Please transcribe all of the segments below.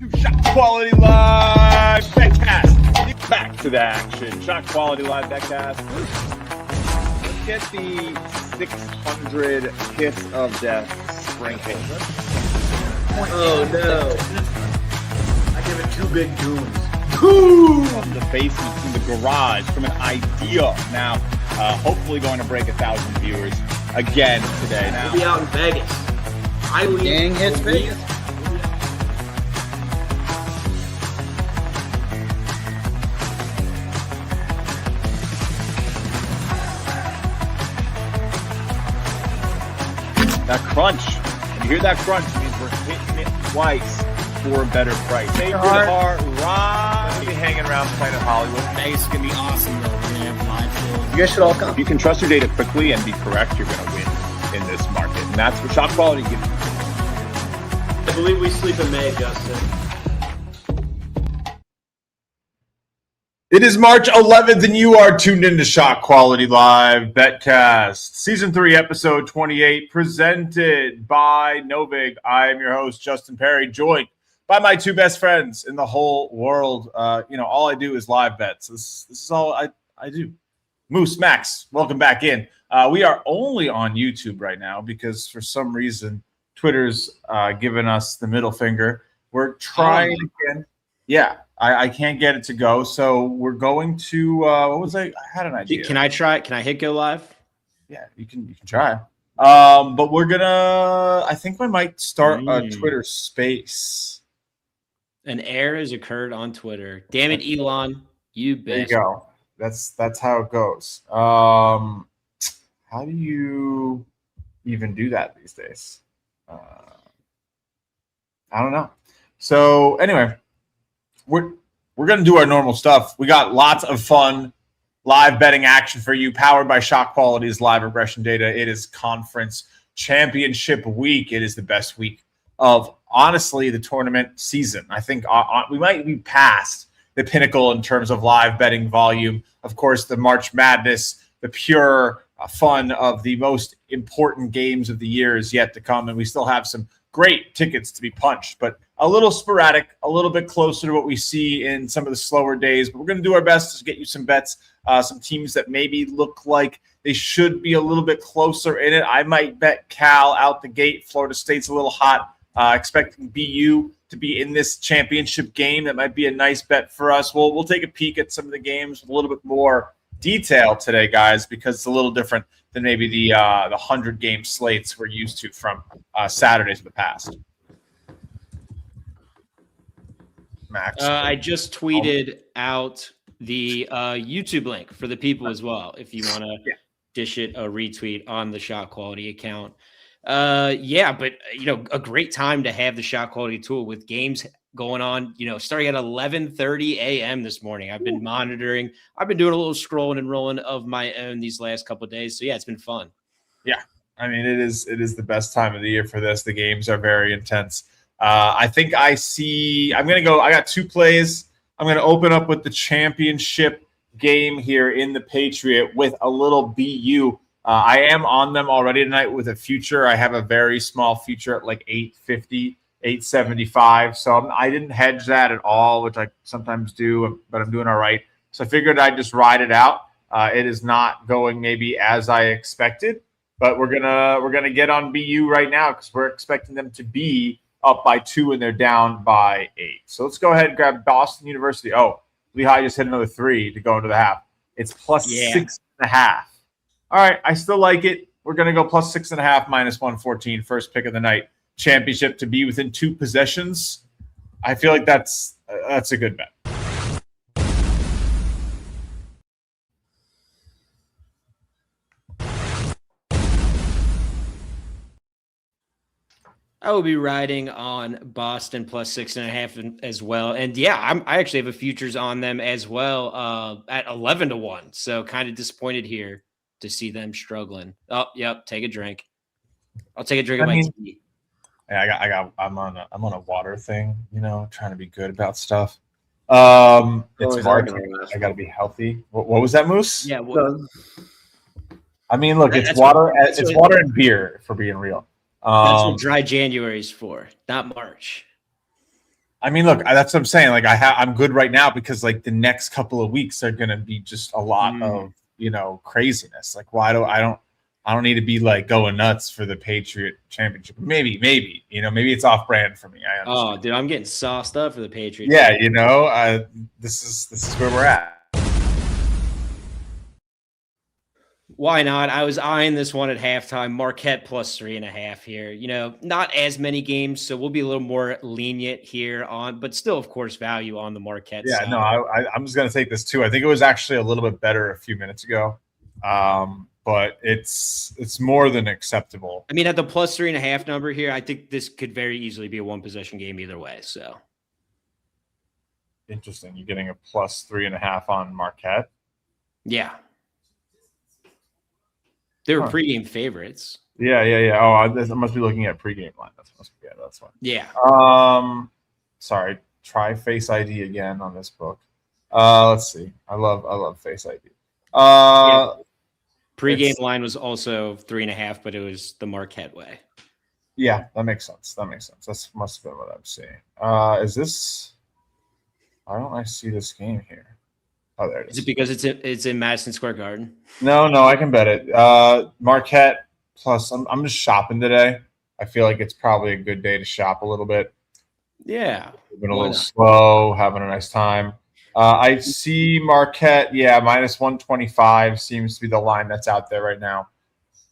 ShotQuality Live BetCast. Back to the action. ShotQuality Live BetCast. Let's get the 600 kiss of death sprinkle. Oh no! I give it 2 big goons. From the basement, from the garage, from an idea. Now, hopefully going to break 1,000 viewers again today. Now, We'll be out in Vegas. Gang hits Vegas. that crunch. When you hear that crunch, it means we're hitting it twice for a better price. Favorite heart, right? We'll be hanging around Planet Hollywood. Vegas is going to be awesome, though. We're going to have live shows. You guys should all come. If you can trust your data quickly and be correct, you're going to win in this market. And that's what ShotQuality gives you. I believe we sleep in May, Justin. It is March 11th, and you are tuned into ShotQuality Live BetCast, Season 3, Episode 28, presented by Novig. I am your host, Justin Perri, joined by my two best friends in the whole world. All I do is live bets. This is all I do. Moose, Max, welcome back in. We are only on YouTube right now because for some reason Twitter's giving us the middle finger. We're trying again. Yeah. I can't get it to go, so we're going to I had an idea. Can I try? Can I hit go live? Yeah, you can try. But we're gonna. I think we might start a Twitter Space. An error has occurred on Twitter. Damn it, Elon! You bitch. There you go. That's how it goes. How do you even do that these days? I don't know. So anyway. We're going to do our normal stuff. We got lots of fun live betting action for you, powered by ShotQuality's live regression data. It is conference championship week. It is the best week of, honestly, the tournament season. I think we might be past the pinnacle in terms of live betting volume. Of course, the March Madness, the pure fun of the most important games of the year is yet to come, and we still have some great tickets to be punched, but a little sporadic, a little bit closer to what we see in some of the slower days. But we're going to do our best to get you some bets, some teams that maybe look like they should be a little bit closer in it. I might bet Cal out the gate. Florida State's a little hot. Expecting BU to be in this championship game. That might be a nice bet for us. We'll take a peek at some of the games with a little bit more detail today, guys, because it's a little different than maybe the 100-game slates we're used to from Saturdays of the past. Max, I just tweeted out the YouTube link for the people as well. If you want to dish it a retweet on the ShotQuality account. But a great time to have the ShotQuality tool with games going on, starting at 11:30 a.m. this morning. I've been monitoring. I've been doing a little scrolling and rolling of my own these last couple of days. So yeah, it's been fun. Yeah. I mean, it is the best time of the year for this. The games are very intense. I think I got 2 plays. I'm going to open up with the championship game here in the Patriot with a little BU. I am on them already tonight with a future. I have a very small future at like 850. 875. So I didn't hedge that at all, which I sometimes do, but I'm doing all right. So I figured I'd just ride it out. It is not going maybe as I expected, but we're gonna get on BU right now because we're expecting them to be up by 2 and they're down by 8. So let's go ahead and grab Boston University. Oh, Lehigh just hit another 3 to go into the half. It's plus 6.5. All right, I still like it. We're gonna go plus 6.5 minus 114. First pick of the night. Championship to be within 2 possessions. I feel like that's a good bet. I will be riding on Boston plus 6.5 as well. And yeah, I actually have a futures on them as well at 11-1. So kind of disappointed here to see them struggling. Oh, yep. Take a drink. I'll take a drink of my tea. Yeah, I'm on a water thing, trying to be good about stuff. It's hard. I got to be healthy. What was that, Moose? Yeah. I mean, look, it's water. It's water and beer, for being real. That's what dry January is for, not March. I mean, look, that's what I'm saying. Like I'm good right now because like the next couple of weeks are going to be just a lot of, craziness. Like I don't need to be like going nuts for the Patriot Championship. Maybe, maybe it's off brand for me. I understand. Oh, dude, I'm getting sauced up for the Patriots. Yeah, this is where we're at. Why not? I was eyeing this one at halftime. Marquette plus 3.5 here. Not as many games, so we'll be a little more lenient here but still, of course, value on the Marquette side. No, I'm just gonna take this too. I think it was actually a little bit better a few minutes ago, but it's more than acceptable. I mean, at the plus 3.5 number here, I think this could very easily be a one-possession game either way. So interesting. You're getting a plus 3.5 on Marquette. Yeah. They were pregame favorites. Yeah. Oh, I must be looking at pregame line. That's fine. Yeah. Sorry. Try Face ID again on this book. Let's see. I love Face ID. Pregame line was also 3.5, but it was the Marquette way. Yeah, that makes sense. That must have been what I'm seeing. Is this? Why don't I see this game here? Oh, there it is. Is it because it's in Madison Square Garden? No, I can bet it. Marquette plus. I'm just shopping today. I feel like it's probably a good day to shop a little bit. Yeah, we've been a little slow, having a nice time. I see Marquette. Yeah, minus 125 seems to be the line that's out there right now.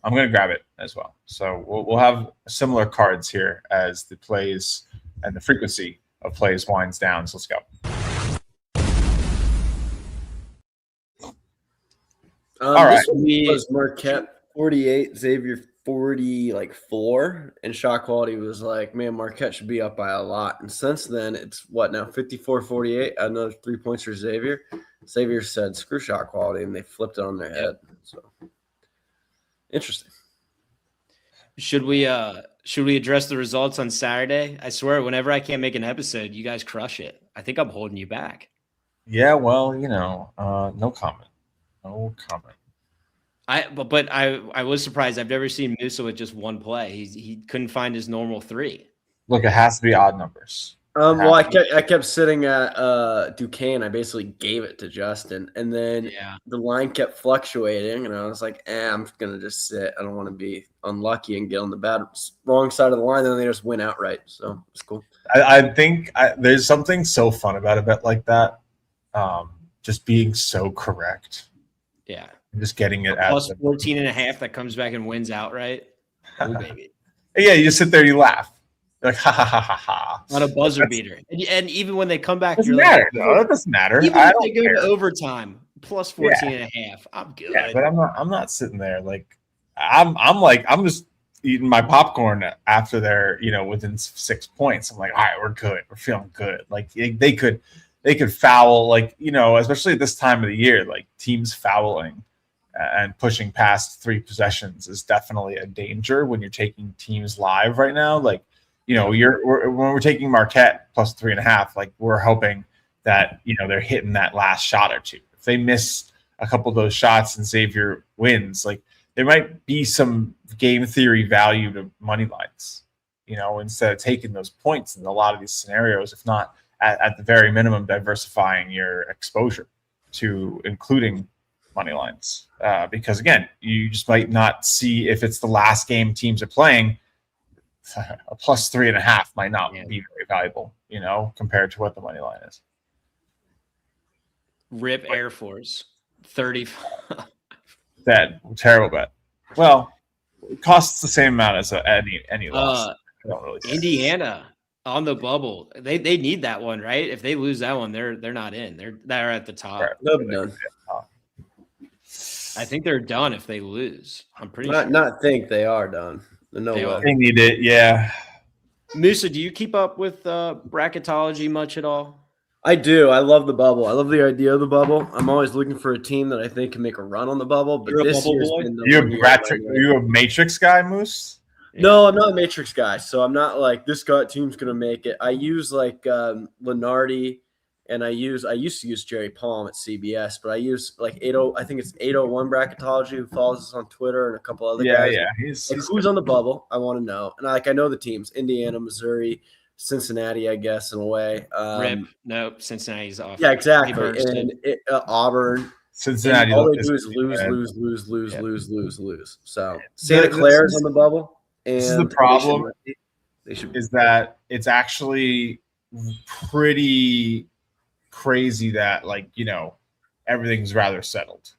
I'm going to grab it as well. So we'll have similar cards here as the plays and the frequency of plays winds down. So let's go. All right. This was Marquette 48, Xavier 44, and ShotQuality was like, man, Marquette should be up by a lot. And since then, it's what now, 54-48, another 3 points for Xavier. Xavier said, screw ShotQuality, and they flipped it on their head. So interesting. Should we address the results on Saturday? I swear, whenever I can't make an episode, you guys crush it. I think I'm holding you back. Yeah, well, no comment. No comment. I was surprised. I've never seen Musa with just one play. He couldn't find his normal 3. Look, it has to be odd numbers. Well, I kept sitting at Duquesne. I basically gave it to Justin, and then the line kept fluctuating, and I was like, I'm gonna just sit. I don't want to be unlucky and get on the wrong side of the line, and then they just win outright. So it's cool. I think there's something so fun about a bet like that, just being so correct. Yeah. Just getting it plus 14.5 that comes back and wins outright. Oh, baby. Yeah, you just sit there, you laugh. You're like, ha ha ha ha ha. On a buzzer beater. And even when they come back, you're like, no, that doesn't matter. Even if they go to overtime, plus 14.5, I'm good. Yeah, but I'm not sitting there like I'm just eating my popcorn after they're within 6 points. I'm like, all right, we're good. We're feeling good. Like they could foul, like, especially at this time of the year, like teams fouling and pushing past 3 possessions is definitely a danger when you're taking teams live right now. Like, when we're taking Marquette plus 3.5, like we're hoping that, they're hitting that last shot or two. If they miss a couple of those shots and Xavier wins, like there might be some game theory value to money lines, instead of taking those points in a lot of these scenarios, if not at the very minimum, diversifying your exposure to including money lines. Because again, you just might not see, if it's the last game teams are playing, a plus 3.5 might not be very valuable, compared to what the money line is. Rip Air Force 30. That terrible bet. Well, it costs the same amount as any loss. I don't really Indiana on the bubble. They need that one, right? If they lose that one, they're not in. They're at the top. They'll be done. I think they're done if they lose. I'm pretty sure. Not think they are done. No way. They need it, yeah. Musa, do you keep up with bracketology much at all? I do. I love the bubble. I love the idea of the bubble. I'm always looking for a team that I think can make a run on the bubble. But this year's been are you a Matrix guy, Moose? No, I'm not a Matrix guy. So I'm not like this team's gonna make it. I use like Lenardi, and I used to use Jerry Palm at CBS, but I use like 80. I think it's 801 Bracketology, who follows us on Twitter, and a couple other guys. Yeah, he's who's on the bubble. I want to know, and I know the teams: Indiana, Missouri, Cincinnati, I guess, in a way. Rip. Nope. Cincinnati's off. Yeah, exactly. Bursted. And Auburn. Cincinnati. All they do is lose. So Santa Clara's on the bubble. And this is the problem. They should is that it's actually pretty crazy that everything's rather settled.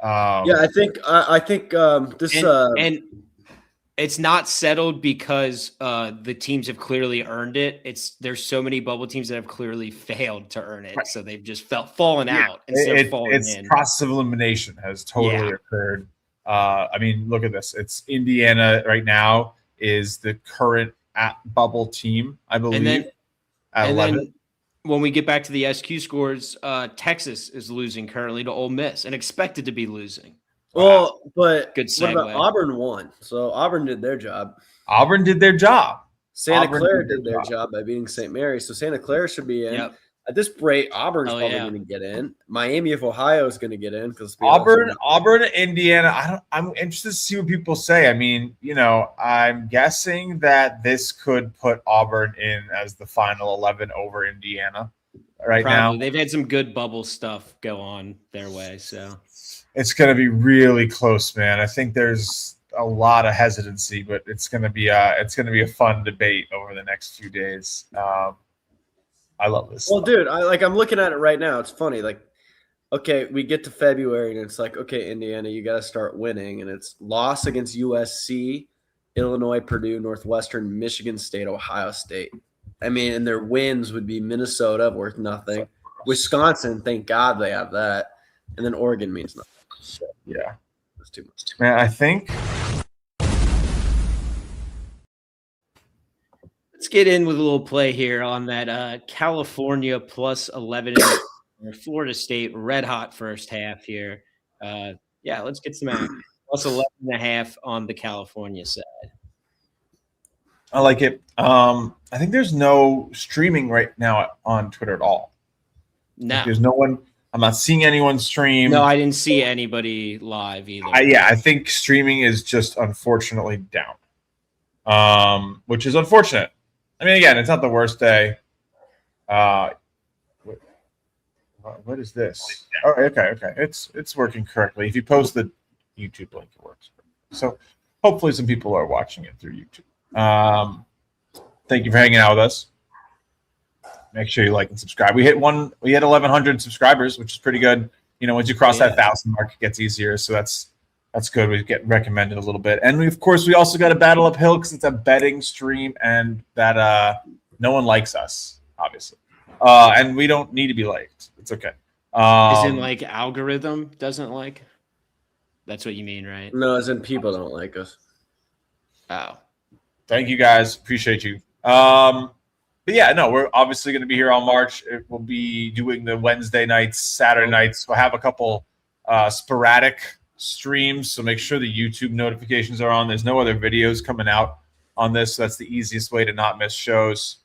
I think this and it's not settled because the teams have clearly earned it. There's so many bubble teams that have clearly failed to earn it, so they've just fallen out instead of falling in. Process of elimination has totally occurred. I mean, look at this. It's Indiana right now is the current bubble team, I believe. And then when we get back to the SQ scores, Texas is losing currently to Ole Miss and expected to be losing. Well, but good segue. What about Auburn won? So Auburn did their job. Santa Clara did their job by beating St. Mary's. So Santa Clara should be in. Yep. At this rate, Auburn's probably going to get in. Miami of Ohio is going to get in because Auburn, Indiana. I'm interested to see what people say. I mean, I'm guessing that this could put Auburn in as the final 11 over Indiana now. They've had some good bubble stuff go on their way, so it's going to be really close, man. I think there's a lot of hesitancy, but it's going to be a fun debate over the next few days. I love this. Well, dude, I'm looking at it right now. It's funny. Okay, we get to February and it's okay, Indiana, you got to start winning. And it's loss against USC, Illinois, Purdue, Northwestern, Michigan State, Ohio State. I mean, and their wins would be Minnesota, worth nothing. Wisconsin, thank God they have that. And then Oregon means nothing. So, yeah. That's too much. Man, I think let's get in with a little play here on that California plus 11 Florida State red hot first half here. Let's get some action. Plus 11.5 on the California side. I like it. I think there's no streaming right now on Twitter at all. No. There's no one. I'm not seeing anyone stream. No, I didn't see anybody live either. I think streaming is just unfortunately down, which is unfortunate. I mean, again, it's not the worst day. What is this? Oh, okay. It's working correctly. If you post the YouTube link, it works. So hopefully some people are watching it through YouTube. Thank you for hanging out with us. Make sure you like and subscribe. We had 1,100 subscribers, which is pretty good. Once you cross that 1,000 mark, it gets easier. So that's good. We get recommended a little bit. And we also got a battle uphill because it's a betting stream and that no one likes us, obviously. And we don't need to be liked. It's okay. As in algorithm doesn't like? That's what you mean, right? No, as in people don't like us. Oh. Thank you guys. Appreciate you. But yeah, no, we're obviously going to be here all March. We'll be doing the Wednesday nights, Saturday nights. We'll have a couple sporadic streams, so make sure the YouTube notifications are on. There's no other videos coming out on this, so that's the easiest way to not miss shows.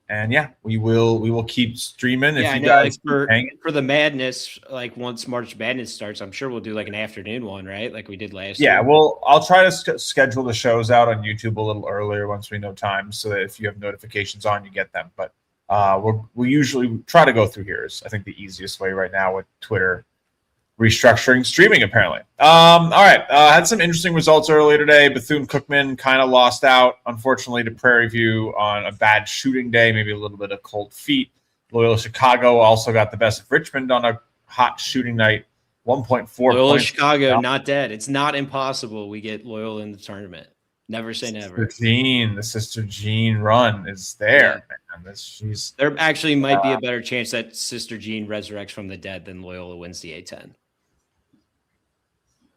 And we will keep streaming. Yeah, if you guys for the madness, once March Madness starts, I'm sure we'll do an afternoon one, right? Like we did last year. Yeah, well, I'll try to schedule the shows out on YouTube a little earlier once we know time, so that if you have notifications on, you get them. But we usually try to go through here. Is I think the easiest way right now with Twitter restructuring streaming, apparently. All right. Had some interesting results earlier today. Bethune-Cookman kind of lost out, unfortunately, to Prairie View on a bad shooting day, maybe a little bit of cold feet. Loyola Chicago also got the best of Richmond on a hot shooting night, 1.4 Loyola Chicago, not dead. It's not impossible we get Loyola in the tournament. Never say never. The Sister Jean run is there. Yeah. Man. There actually might be a better chance that Sister Jean resurrects from the dead than Loyola wins the A10.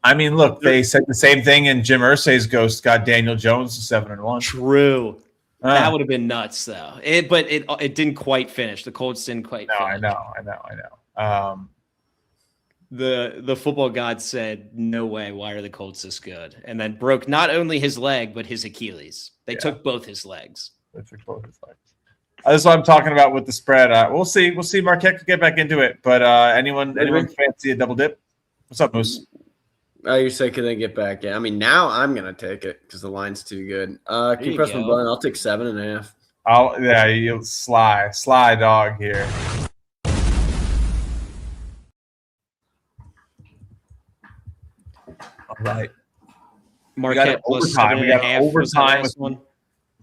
I mean, look, they said the same thing, and Jim Irsay's ghost got Daniel Jones to 7-1. True. That would have been nuts, though. But it didn't quite finish. The Colts didn't quite finish. I know. The football god said, no way, why are the Colts this good? And then broke not only his leg, but his Achilles. They took both his legs. That's what I'm talking about with the spread. We'll see. Marquette could get back into it. But anyone fancy a double dip? What's up, Moose? Oh, you say could they get back? Yeah, I mean now I'm gonna take it because the line's too good. Can you press my button? I'll take 7.5. Yeah, you sly dog here. All right. Marquette plus overtime. We got an overtime with one.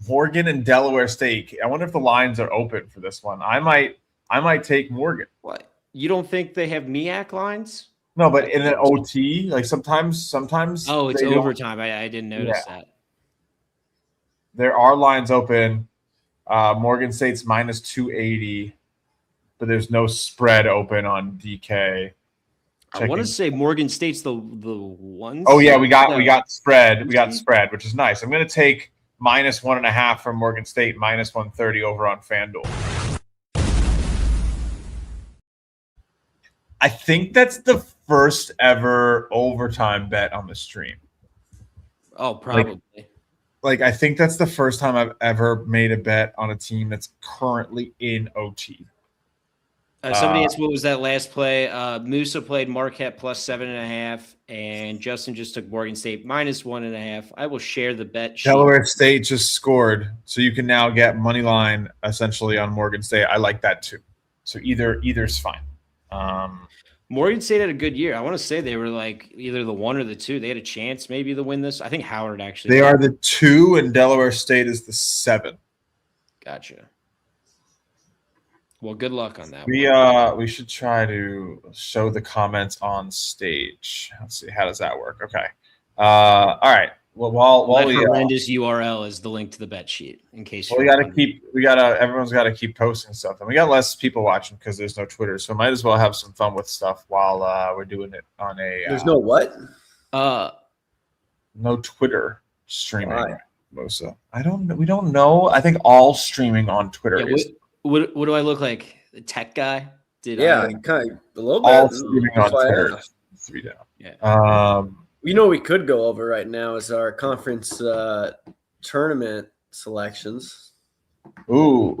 Morgan and Delaware State. I wonder if the lines are open for this one. I might take Morgan. What? You don't think they have MEAC lines? No, but in an OT, like sometimes. Oh, it's overtime. I didn't notice that. There are lines open. Morgan State's minus 280, but there's no spread open on DK. I want to say Morgan State's the one. Oh yeah, we got spread. We got spread, which is nice. I'm going to take minus 1.5 from Morgan State, minus 130 over on FanDuel. I think that's the first ever overtime bet on the stream. Oh, probably. Like I think that's the first time I've ever made a bet on a team that's currently in OT. Somebody asked what was that last play. Musa played Marquette plus 7.5, and Justin just took Morgan State minus 1.5. I will share the bet sheet. Delaware State just scored, so you can now get money line essentially on Morgan State. I like that too. So either's fine. Morgan State had a good year. I want to say they were like either the 1 or the 2. They had a chance maybe to win this. I think Howard actually. They are the 2, and Delaware State is the 7. Gotcha. Well, good luck on that. We should try to show the comments on stage. Let's see, how does that work? Okay. All right. Well, while we horrendous URL is the link to the bet sheet in case. Well, everyone's got to keep posting stuff, and we got less people watching because there's no Twitter, so might as well have some fun with stuff while we're doing it on a. There's no what? No Twitter streaming. Right. Musa. We don't know. I think all streaming on Twitter is. What do I look like? The tech guy? Kind of a little bit. All streaming on Twitter. 3 down. Yeah. You know what we could go over right now is our conference tournament selections. Ooh.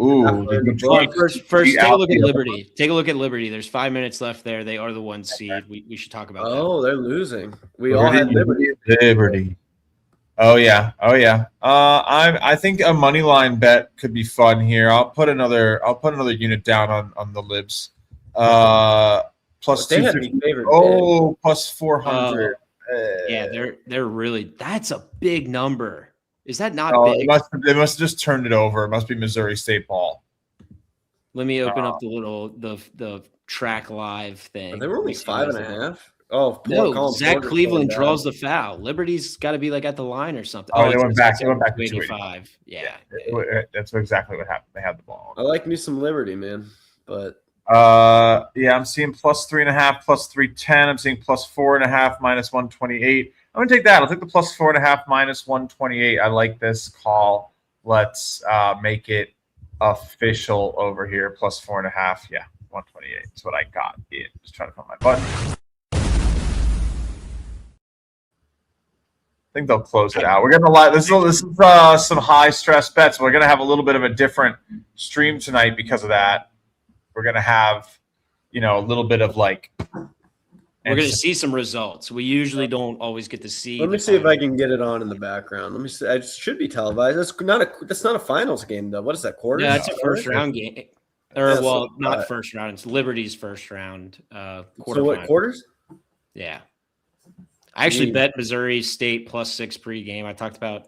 First, take a look at Liberty. Take a look at Liberty. There's 5 minutes left there. They are the 1 seed. We should talk about that. Oh, they're losing. We all had Liberty. Oh yeah. I think a money line bet could be fun here. I'll put another unit down on the libs. Plus 250. Plus 400. Yeah, they're really. That's a big number. Is that not big? They must have just turned it over. It must be Missouri State ball. Let me open up the track live thing. They were only 5.5. Oh no! Zach Cleveland draws the foul. Liberty's got to be like at the line or something. Oh, they went back. They went back to 85. Yeah. That's exactly what happened. They had the ball. I like me some Liberty, man. But I'm seeing plus 3.5, plus 310. I'm seeing plus 4.5, minus 128. I'm gonna take that. I'll take the plus 4.5, minus 128. I like this call. Let's make it official over here. Plus 4.5. Yeah, 128. That's what I got. Just trying to find my button. I think they'll close it out. We're gonna this is some high stress bets. We're gonna have a little bit of a different stream tonight because of that. We're gonna have, a little bit of like. We're gonna see some results. We usually don't always get to see. Let me see if I can get it on in the background. Let me see. It should be televised. That's not a finals game though. What is that, quarter? Yeah, it's a first round game. Or not first round. It's Liberty's first round. So what, quarters? Yeah. I actually bet Missouri State plus 6 pregame. I talked about,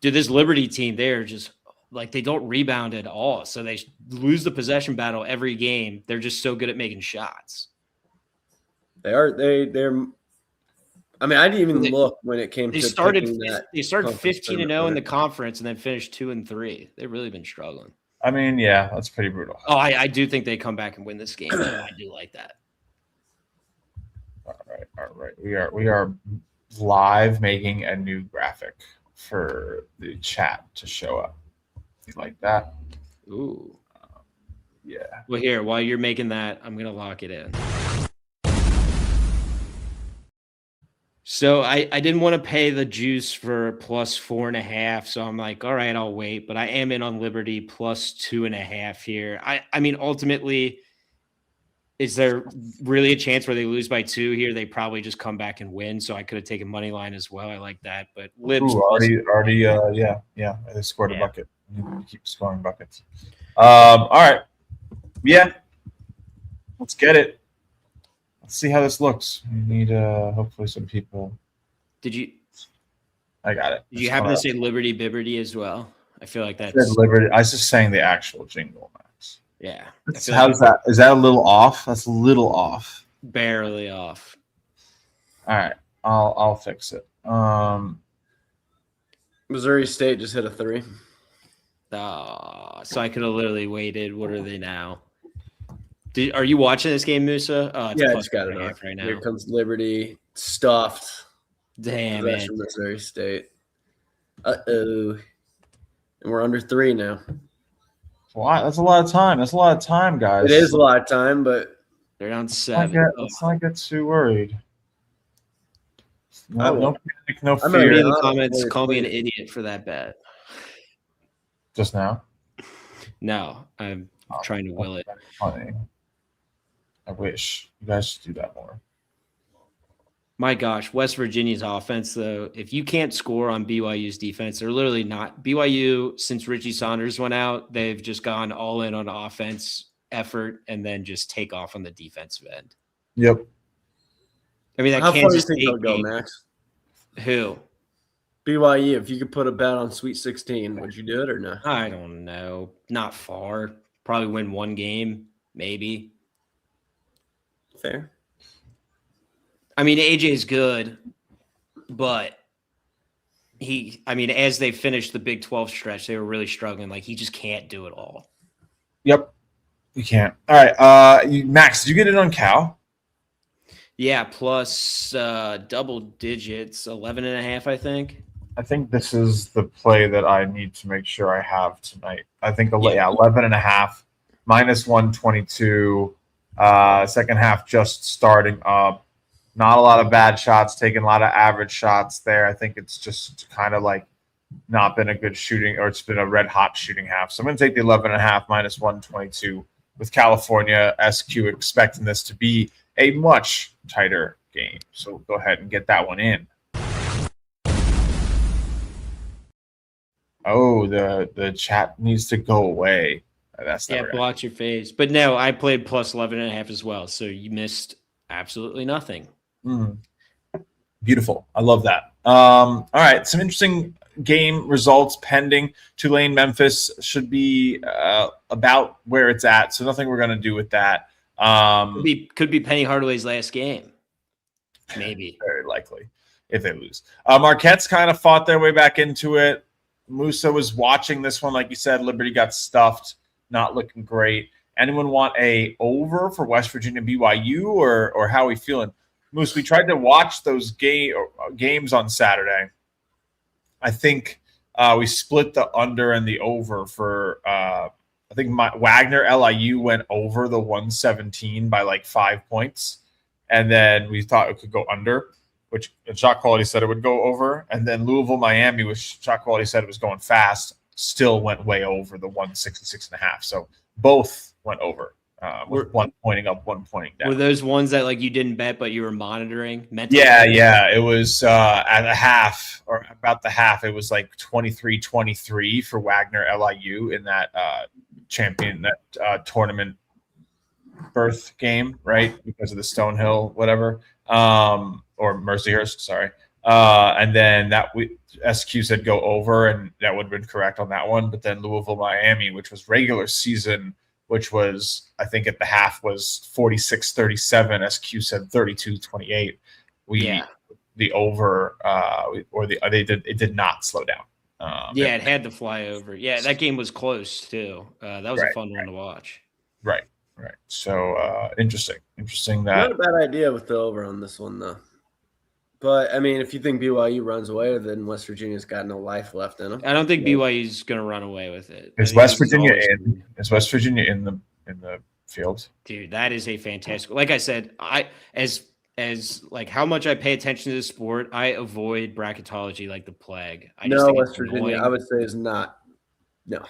this Liberty team, they're just like, they don't rebound at all. So they lose the possession battle every game. They're just so good at making shots. They're I mean, I didn't even look when it came to started 15-0 in the conference and then finished 2-3. They've really been struggling. I mean, yeah, that's pretty brutal. Oh, I do think they come back and win this game. I do like that. All right. We are live making a new graphic for the chat to show up. You like that? Ooh. Yeah. Well, here, while you're making that, I'm gonna lock it in. So I didn't want to pay the juice for plus 4.5, so I'm like, all right, I'll wait. But I am in on Liberty plus 2.5 here. I mean, ultimately, is there really a chance where they lose by 2 here? They probably just come back and win. So I could have taken money line as well. I like that. But Libs yeah. They scored a bucket. You keep scoring buckets. All right. Yeah. Let's get it. Let's see how this looks. We need hopefully some people. I got it. Did you happen to say Liberty Bibberty as well? I feel like that's Liberty. I was just saying the actual jingle, Max. Yeah. How's that? Is that a little off? That's a little off. Barely off. All right. I'll fix it. Missouri State just hit a 3. So I could have literally waited. What are they now? Are you watching this game, Musa? Yeah, I just got it off right now. Here comes Liberty, stuffed. Damn it. Missouri State. Uh-oh. And we're under 3 now. That's a lot of time. That's a lot of time, guys. It is a lot of time, but they're down 7. Let's not get too worried. No panic, no fear. I'm going to read in the comments, call me an idiot for that bet. Just now? No, I'm trying to will it. Funny. I wish. You guys should do that more. My gosh, West Virginia's offense, though, if you can't score on BYU's defense, they're literally not. BYU, since Richie Saunders went out, they've just gone all in on offense effort and then just take off on the defensive end. Yep. I mean, that How Kansas far do you think they'll State go, Max? Who? BYU. If you could put a bet on Sweet 16, would you do it or no? I don't know. Not far. Probably win 1 game, maybe. Fair. I mean, AJ's good, but as they finished the Big 12 stretch, they were really struggling. Like, he just can't do it all. Yep. You can't. All right. Max, did you get it on Cal? Yeah, plus double digits, 11.5, I think. I think this is the play that I need to make sure I have tonight. I think 11.5, minus 122. Second half just starting up. Not a lot of bad shots, taking a lot of average shots there. I think it's just kind of like not been a good shooting, or it's been a red hot shooting half. So I'm going to take the 11.5 minus 122 with California SQ expecting this to be a much tighter game. So go ahead and get that one in. Oh, the chat needs to go away. That's not right. Blotch your face. But no, I played plus 11.5 as well. So you missed absolutely nothing. Beautiful. I love that. All right. Some interesting game results pending. Tulane, Memphis should be about where it's at. So nothing we're going to do with that. Could be Penny Hardaway's last game. Maybe. Very likely if they lose. Marquette's kind of fought their way back into it. Musa was watching this one. Like you said, Liberty got stuffed. Not looking great. Anyone want a over for West Virginia BYU or how are we feeling? Moose, we tried to watch those games on Saturday. I think we split the under and the over for I think Wagner LIU went over the 117 by like 5 points. And then we thought it could go under, which ShotQuality said it would go over. And then Louisville, Miami, which ShotQuality said it was going fast, still went way over the 166.5. So both went over. With one pointing up, one pointing down. Were those ones that like you didn't bet, but you were monitoring? Yeah. It was at a half or about the half. It was like 23-23 for Wagner LIU in that tournament berth game, right? Because of the Stonehill, whatever, or Mercyhurst, sorry. And then SQ said go over, and that would have been correct on that one. But then Louisville, Miami, which was regular season, which was, I think at the half was 46-37. SQ said 32-28. The over, it did not slow down. It had to fly over. Yeah, that game was close too. That was a fun one to watch. Right. So interesting that. Not a bad idea with the over on this one though. But I mean, if you think BYU runs away, then West Virginia's got no life left in them. I don't think BYU's going to run away with it. Is West Virginia in the field? Dude, that is a fantastic. Like I said, as like how much I pay attention to the sport, I avoid bracketology like the plague. West Virginia, I would say is not. No.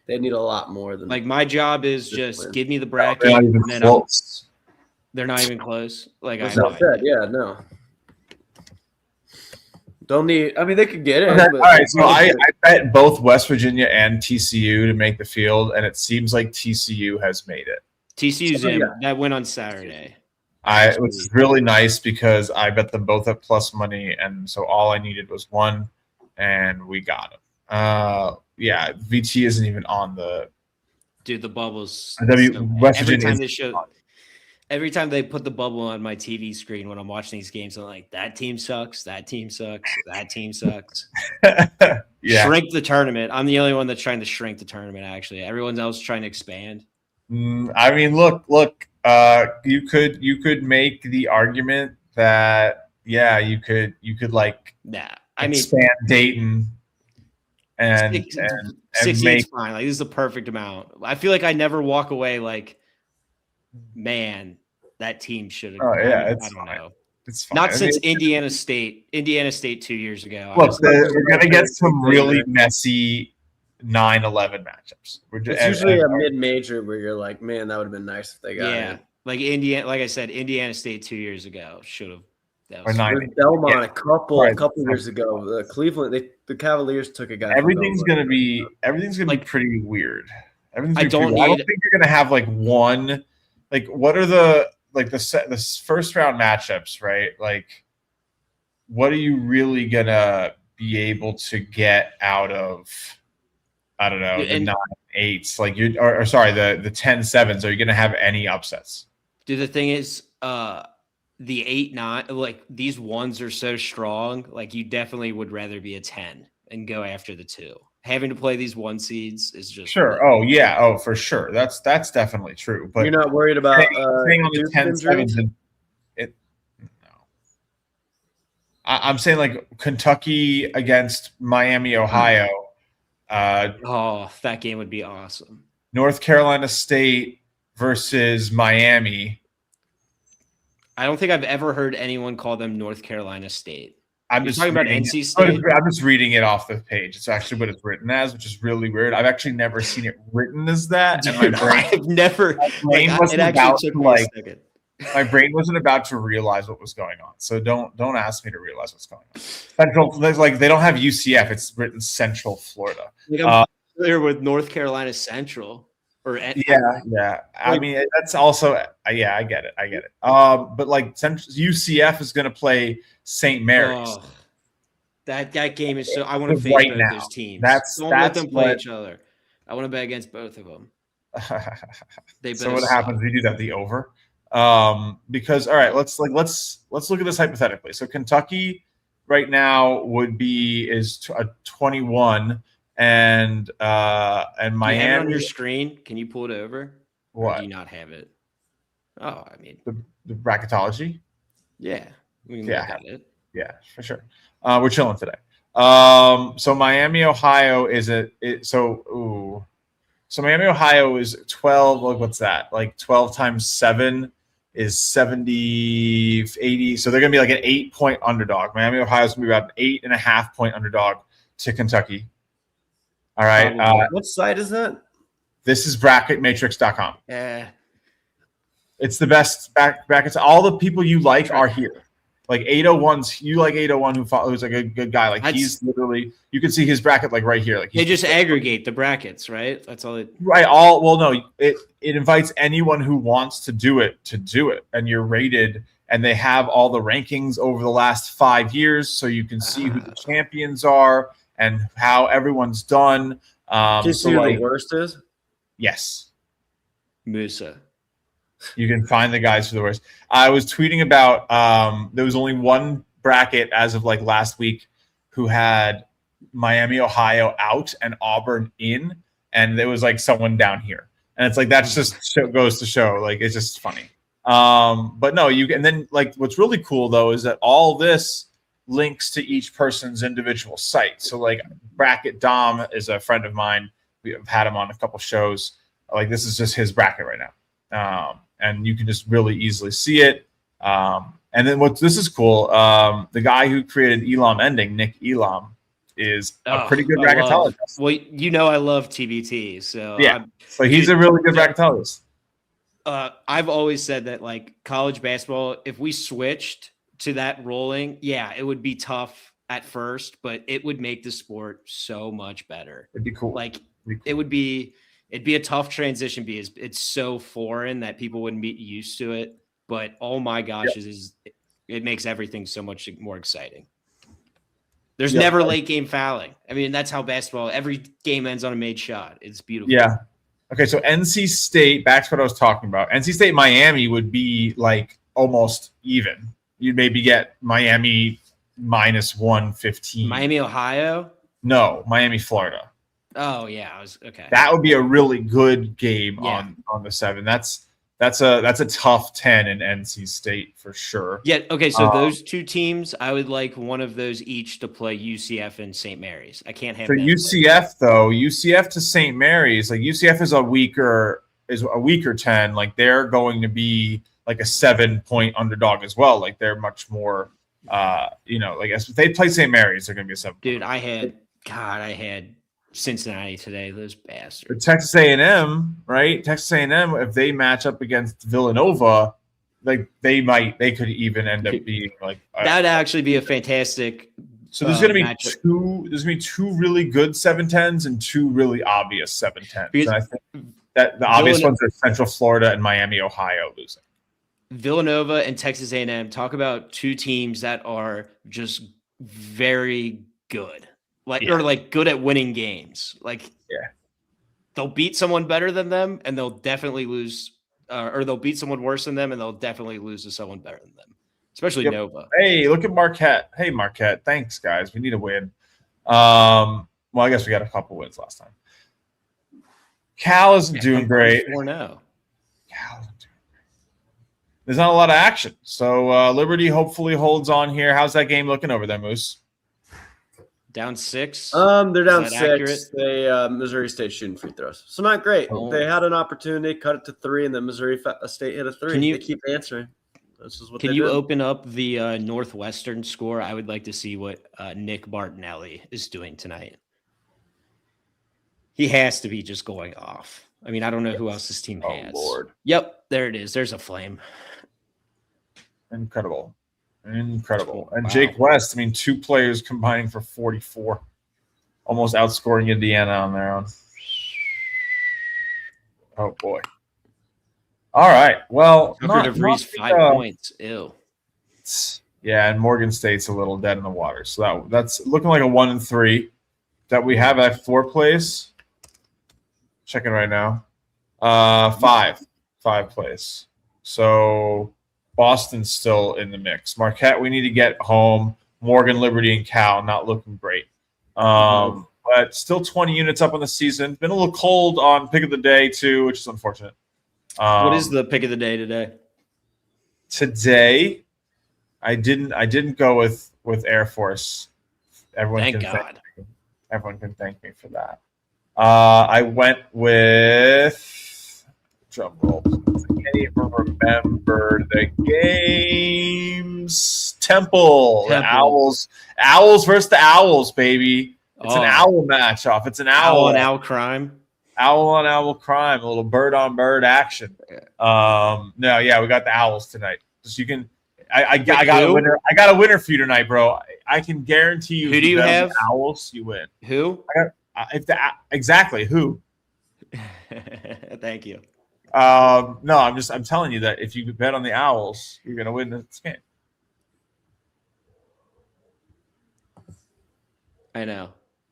They need a lot more than like my job is just win. give me the bracket. They're not even and then close. they're not even close. Like I That's have no not said. idea. Yeah, no. Don't need. I mean, they could get it. Okay, But all right, so I bet both West Virginia and TCU to make the field, and it seems like TCU has made it. TCU's So, in. yeah. That went on Saturday. Which is really nice because I bet them both at plus money, and so all I needed was one, and we got them. Yeah, VT isn't even on the. Dude, the bubbles. West Virginia. Every time they put the bubble on my TV screen when I'm watching these games, I'm like, that team sucks. That team sucks. That team sucks. Yeah. Shrink the tournament. I'm the only one that's trying to shrink the tournament. Actually, everyone else is trying to expand. I mean, look. You could make the argument that you could like expand Dayton and 68's fine. Like this is the perfect amount. I feel like I never walk away like, man, that team should have. Oh yeah, I don't know. It's fine. Not since Indiana State 2 years ago. Look, we're gonna get some really messy 9-11 matchups. It's usually a mid-major where you're like, man, that would have been nice if they got it. Like Indiana, like I said, Indiana State 2 years ago should have. Or Belmont a couple years ago. The Cleveland, the Cavaliers took a guy. Everything's gonna be pretty weird. I don't think you're gonna have like one. Like, what are the first round matchups, right? Like, what are you really gonna be able to get out of? I don't know, the 9-8s. Like the 10-7s. Are you gonna have any upsets? Dude, the thing is, the 8-9, like these ones are so strong. Like you definitely would rather be a 10 and go after the 2. Having to play these 1 seeds is just sure. Oh yeah. Oh, for sure. That's definitely true. But you're not worried about staying on the 10-7s. No. I'm saying like Kentucky against Miami, Ohio. That game would be awesome. North Carolina State versus Miami. I don't think I've ever heard anyone call them North Carolina State. I'm just talking about NC State. I'm just reading it off the page. It's actually what it's written as, which is really weird. I've actually never seen it written as that. Dude, and I've never. My brain wasn't about to realize what was going on. So don't ask me to realize what's going on. Central, like they don't have UCF. It's written Central Florida. I'm familiar with North Carolina Central. Yeah. I mean, that's also I get it. But like UCF is going to play St. Mary's. Oh, that game is so. I want to face both those teams. Don't let them play each other. I want to bet against both of them. So what happens? We do that the over. Because all right, let's look at this hypothetically. So Kentucky right now is a 21. And Miami. Do you have it on your screen? Can you pull it over? What? Or do you not have it? Oh, I mean the Brackettology. Yeah, we can look at it. Yeah, for sure. We're chilling today. So Miami, Ohio so Miami, Ohio is 12. Like what's that? Like 12 times 7 is 70, 80. So they're gonna be like an 8-point underdog. Miami, Ohio is gonna be about an 8.5-point underdog to Kentucky. All right. What site is that? This is bracketmatrix.com. Yeah. It's the best brackets. All the people you like are here. Like 801's, you like 801 who's like a good guy. Like he's literally, you can see his bracket like right here. Like they just aggregate the brackets, right? That's all it. Right. It invites anyone who wants to do it, and you're rated. And they have all the rankings over the last 5 years, so you can see who the champions are and how everyone's done. Do you see who the worst is? Yes. Musa. You can find the guys who are the worst. I was tweeting about there was only one bracket as of like last week who had Miami, Ohio out and Auburn in, and there was like someone down here. And it's like that's just goes to show, like it's just funny. But no, and then like what's really cool though is that all this links to each person's individual site. So like Bracket Dom is a friend of mine. We've had him on a couple shows. Like this is just his bracket right now. And you can just really easily see it. And then this is cool. The guy who created Elam Ending, Nick Elam, is a pretty good bracketologist. Well, you know I love TBT, so yeah. So he's a really good bracketologist. I've always said that like college basketball, if we switched to that rolling, yeah, it would be tough at first, but it would make the sport so much better. It'd be cool. Like it'd be a tough transition because it's so foreign that people wouldn't be used to it. But oh my gosh, it makes everything so much more exciting. There's never late game fouling. I mean, that's how basketball, every game ends on a made shot. It's beautiful. Yeah. Okay, so NC State, back to what I was talking about. NC State, Miami would be like almost even. You'd maybe get Miami minus 115. Miami, Ohio? No, Miami, Florida. Oh, yeah. Okay. That would be a really good game on the 7. That's a tough 10 in NC State for sure. Yeah. Okay. So those two teams, I would like one of those each to play UCF and St. Mary's. I can't have. For UCF though, UCF to St. Mary's, like UCF is a weaker 10. Like they're going to be like a 7-point underdog as well. Like they're much more, like if they play St. Mary's, they're going to be a 7. Dude, I had Cincinnati today. Those bastards. But Texas A&M, right? Texas A&M, if they match up against Villanova, like they could even end up being like that'd actually be a fantastic. So there's going to be two really good 7-10s and two really obvious 7-10s. And I think that the obvious ones are Central Florida and Miami, Ohio losing. Villanova and Texas A&M, talk about two teams that are just very good. Or good at winning games. They'll beat someone better than them, and they'll definitely lose, or they'll beat someone worse than them, and they'll definitely lose to someone better than them, especially Nova. Hey, look at Marquette. Hey, Marquette. Thanks, guys. We need a win. Well, I guess we got a couple wins last time. Cal isn't doing great. 4-0. There's not a lot of action. So Liberty hopefully holds on here. How's that game looking over there, Moose? Down 6. They're down 6. Accurate? They Missouri State shooting free throws, so not great. They had an opportunity, cut it to 3, and then Missouri State hit a 3. They keep answering. This is what. Can you open up the Northwestern score? I would like to see what Nick Martinelli is doing tonight. He has to be just going off. I mean, I don't know who else this team has. Oh Lord! Yep, there it is. There's a flame. Incredible. And Jake West, I mean, 2 players combining for 44, almost outscoring Indiana on their own. Oh boy! All right, well, Tucker DeVries 5 points. Ew. Yeah, and Morgan State's a little dead in the water, so that's looking like a 1-3 that we have at 4th place. Checking right now, 5 place. So. Boston's still in the mix. Marquette, we need to get home. Morgan, Liberty, and Cal not looking great. But still 20 units up on the season. Been a little cold on pick of the day, too, which is unfortunate. What is the pick of the day today? Today, I didn't go with Air Force. Everyone can thank me for that. I went with drum roll. I can't even remember the games. Temple. The Owls versus the Owls, baby. It's an owl match-off. It's an owl and owl crime. Owl on owl crime. A little bird on bird action. We got the Owls tonight. So you can. I got a winner. I got a winner for you tonight, bro. I can guarantee you. Who do you have? Owls. You win. Who? Exactly who? Thank you. No, I'm telling you that if you bet on the Owls, you're gonna win this game. I know.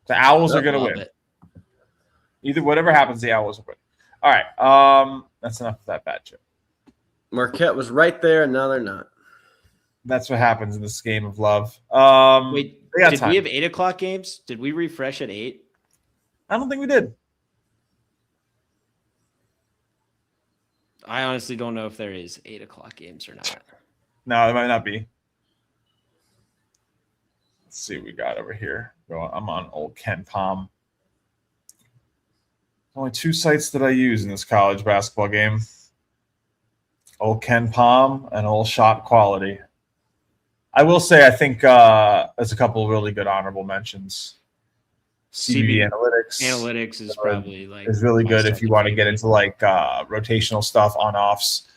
The Owls are gonna win. Either whatever happens, the Owls will win. All right. That's enough of that bad joke. Marquette was right there, and now they're not. That's what happens in this game of love. Wait, did we have 8:00 games? Did we refresh at 8? I don't think we did. I honestly don't know if there is 8:00 games or not. No, it might not be. Let's see what we got over here. I'm on old Ken Palm. Only 2 sites that I use in this college basketball game. Old Ken Palm and old ShotQuality. I will say I think there's a couple of really good honorable mentions. CBB analytics. Analytics is probably like is really good if you want to get into like rotational stuff, on offs,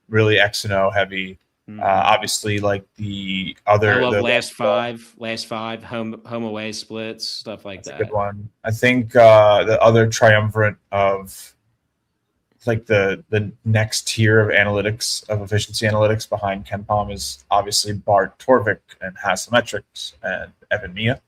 really X and O heavy. Obviously, like the other, I love last five home away splits, stuff like that. A good one. I think the other triumvirate of like the next tier of analytics, of efficiency analytics behind KenPom, is obviously Bart Torvik and Hasometrics and Evan Mia.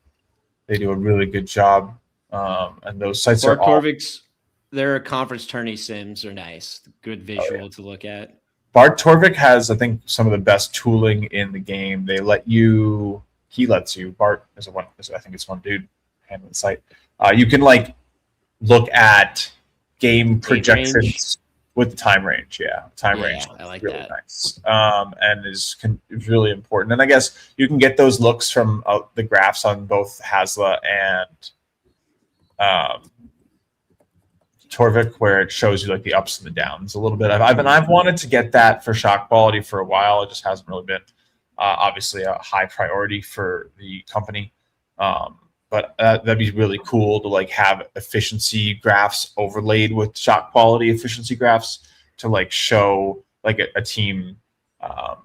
They do a really good job, and those sites Bart are all. Torvik's, their conference tourney sims are nice, good visual to look at. Bart Torvik has, I think, some of the best tooling in the game. He lets you. Bart is I think it's one dude handling the site. You can like look at game projections range with the time range. Yeah, time range. I like really that. Nice. And is really important. And I guess you can get those looks from the graphs on both Hasla and Torvik, where it shows you like the ups and the downs a little bit. I've wanted to get that for shot quality for a while. It just hasn't really been obviously a high priority for the company. But that'd be really cool to like have efficiency graphs overlaid with shot quality efficiency graphs to like show like a team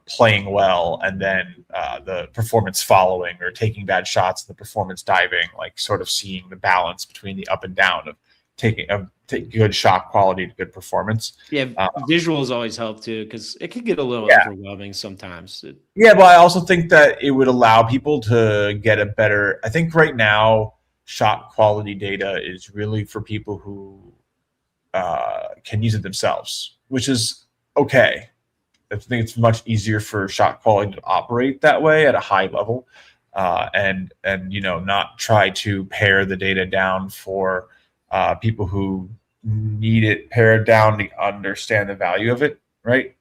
playing well, and then the performance following, or taking bad shots and the performance diving, like sort of seeing the balance between the up and down of taking good shot quality to good performance. Yeah, visuals always help too, because it can get a little overwhelming sometimes. Yeah, but I also think that it would allow people to get a better. I think right now, shot quality data is really for people who can use it themselves, which is okay. I think it's much easier for shot quality to operate that way at a high level, and not try to pare the data down for people who need it pared down to understand the value of it, right?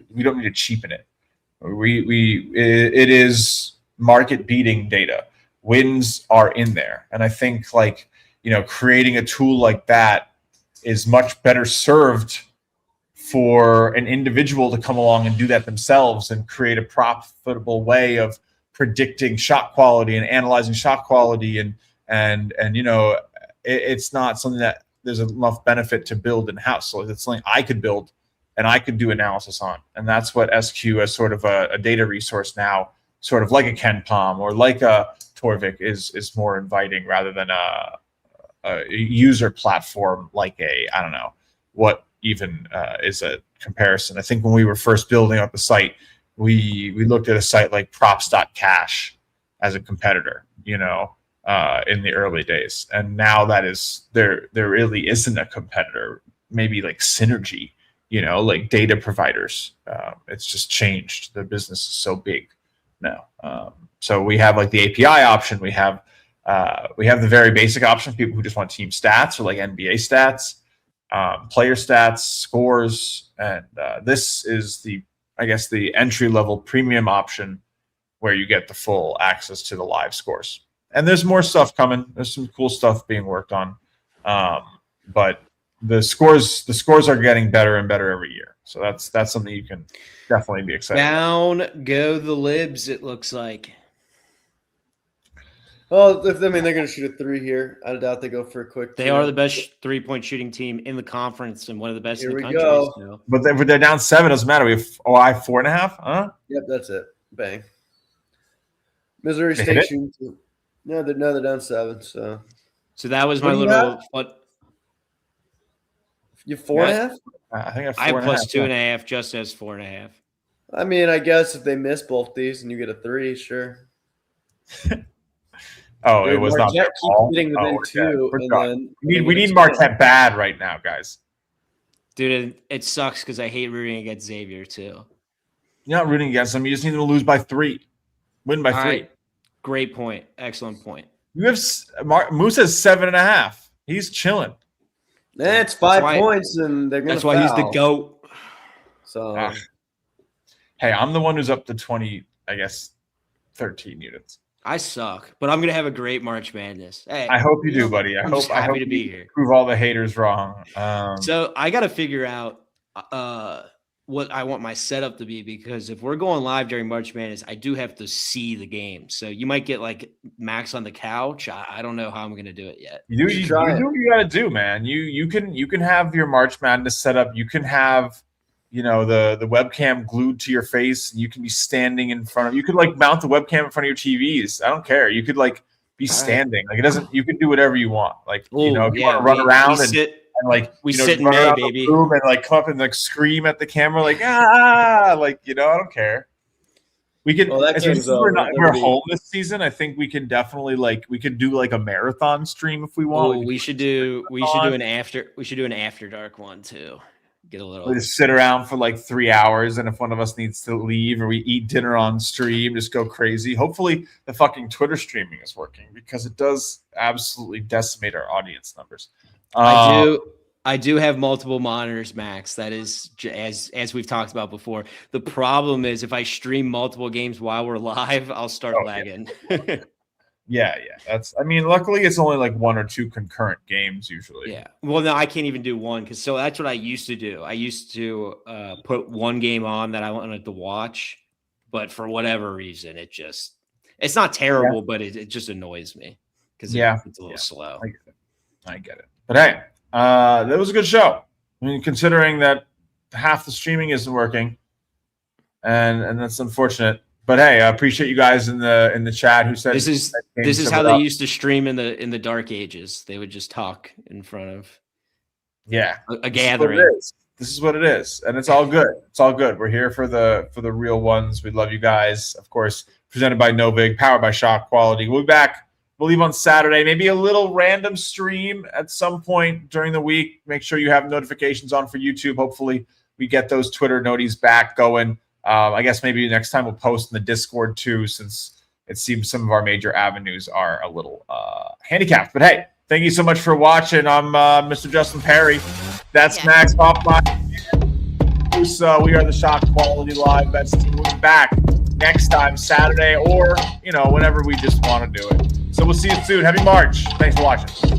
We don't need to cheapen it. It is market beating data. Wins are in there, and I think creating a tool like that is much better served for an individual to come along and do that themselves and create a profitable way of predicting shot quality and analyzing shot quality, and it's not something that there's enough benefit to build in-house. So it's something I could build and I could do analysis on. And that's what SQ as sort of a data resource now, sort of like a KenPom or like a Torvik, is more inviting, rather than a user platform like I don't know what even is a comparison. I think when we were first building up the site, we looked at a site like props.cash as a competitor, in the early days. And now that is there really isn't a competitor. Maybe like Synergy, like data providers. It's just changed. The business is so big now. So we have like the API option. We have the very basic option for people who just want team stats, or like NBA stats, player stats, scores, and this is the entry level premium option, where you get the full access to the live scores. And there's more stuff coming. There's some cool stuff being worked on, but the scores are getting better and better every year. So that's something you can definitely be excited about. Down go the libs, it looks like. Well, they're going to shoot a 3 here. I doubt they go for a quick. They are the best 3-point shooting team in the conference and one of the best in the country. Go. But they're down 7. Doesn't matter. We have 4.5. Huh? Yep, that's it. Bang. Missouri State shooting 2. No, they're down 7. So that was my little. You 4.5? I think I have plus 2.5. Just as 4.5. I mean, I guess if they miss both these and you get a 3, sure. Oh, it was not their fault. Getting within 2, and then we need Marquette bad right now, guys. Dude, it sucks because I hate rooting against Xavier too. You're not rooting against them. You just need them to lose by 3, win by 3. Right. Great point. Excellent point. You have Musa's 7.5. He's chilling. That's 5 points, and they're going to. That's why he's the GOAT. So, hey, I'm the one who's up to 20. I guess 13 units. I suck, but I'm gonna have a great March Madness. Hey, I hope you do, buddy. I'm happy to be here. Prove all the haters wrong. So I got to figure out what I want my setup to be, because if we're going live during March Madness, I do have to see the game. So you might get like Max on the couch. I don't know how I'm going to do it yet. You do what you got to do, man. You can have your March Madness setup. You can have, you know, the webcam glued to your face, and you can be standing in front of. You could like mount the webcam in front of your TVs. I don't care. You could like be standing. Like it doesn't. You can do whatever you want. Like you know, if you want to run around and like we sit in May, baby, room and like come up and like scream at the camera, like like you know, I don't care. We can. We're home this season. I think we can definitely we could do like a marathon stream if we want. We should do an after dark one too. Get a little. We just sit around for like 3 hours, and if one of us needs to leave or we eat dinner on stream, just go crazy. Hopefully, the fucking Twitter streaming is working, because it does absolutely decimate our audience numbers. I do have multiple monitors, Max. That is, as we've talked about before. The problem is if I stream multiple games while we're live, I'll start lagging. Yeah. Luckily it's only like 1 or 2 concurrent games usually. Yeah. Well, no, I can't even do one, because that's what I used to do. I used to put one game on that I wanted to watch, but for whatever reason, it's not terrible, but it just annoys me because it's a little slow. I get it. But hey, that was a good show. I mean, considering that half the streaming isn't working, and that's unfortunate. But hey, I appreciate you guys in the chat who said this is how they used to stream in the dark ages. They would just talk in front of a gathering. This is what it is, and it's all good. It's all good. We're here for the real ones. We love you guys. Of course, presented by Novig, powered by ShotQuality. We'll be back, I believe, on Saturday. Maybe a little random stream at some point during the week. Make sure you have notifications on for YouTube. Hopefully, we get those Twitter noties back going. I guess maybe next time we'll post in the Discord too, since it seems some of our major avenues are a little handicapped. But hey, thank you so much for watching. I'm Mr. Justin Perri. That's Max Hofmeyer. Musa. We are the ShotQuality Live Bets team. We'll be back next time, Saturday, or whenever we just want to do it. So we'll see you soon. Happy March. Thanks for watching.